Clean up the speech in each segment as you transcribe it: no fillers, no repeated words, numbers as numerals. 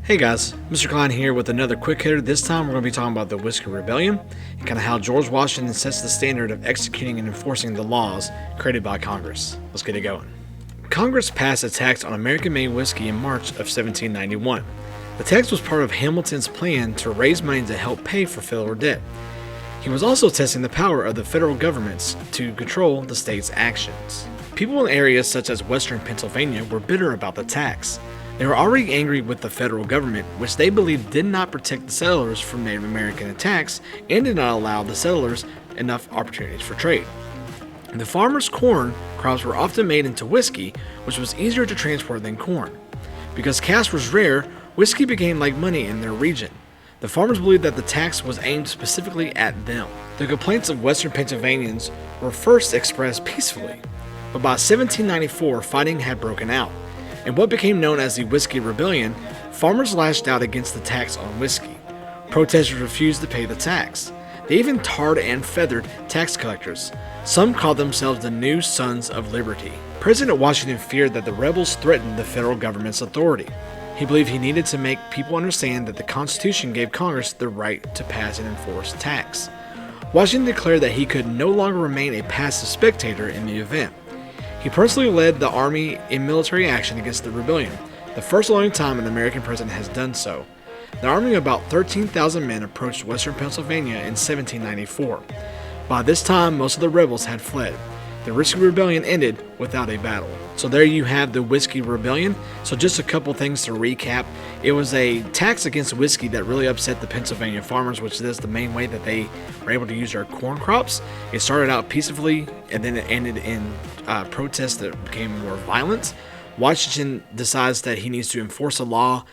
Hey guys, Mr. Klein here with another quick hitter. This time we're going to be talking about the Whiskey Rebellion and kind of how George Washington sets the standard of executing and enforcing the laws created by Congress. Let's get it going. Congress passed a tax on American-made whiskey in March of 1791. The tax was part of Hamilton's plan to raise money to help pay for federal debt. He was also testing the power of the federal governments to control the state's actions. People in areas such as western Pennsylvania were bitter about the tax. They were already angry with the federal government, which they believed did not protect the settlers from Native American attacks and did not allow the settlers enough opportunities for trade. The farmers' corn crops were often made into whiskey, which was easier to transport than corn. Because cash was rare, whiskey became like money in their region. The farmers believed that the tax was aimed specifically at them. The complaints of western Pennsylvanians were first expressed peacefully, but by 1794 fighting had broken out. In what became known as the Whiskey Rebellion, farmers lashed out against the tax on whiskey. Protesters refused to pay the tax. They even tarred and feathered tax collectors. Some called themselves the New Sons of Liberty. President Washington feared that the rebels threatened the federal government's authority. He believed he needed to make people understand that the Constitution gave Congress the right to pass and enforce tax. Washington declared that he could no longer remain a passive spectator in the event. He personally led the army in military action against the rebellion, the first long time an American president has done so. The army of about 13,000 men approached western Pennsylvania in 1794. By this time, most of the rebels had fled. The Whiskey Rebellion ended without a battle. So there you have the Whiskey Rebellion. So just a couple things to recap. It was a tax against whiskey that really upset the Pennsylvania farmers, which is the main way that they were able to use their corn crops. It started out peacefully, and then it ended in protests that became more violent. Washington decides that he needs to enforce a law,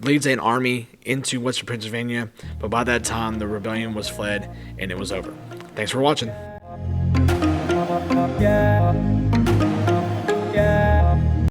leads an army into western Pennsylvania, but by that time the rebellion was fled and it was over. Thanks for watching.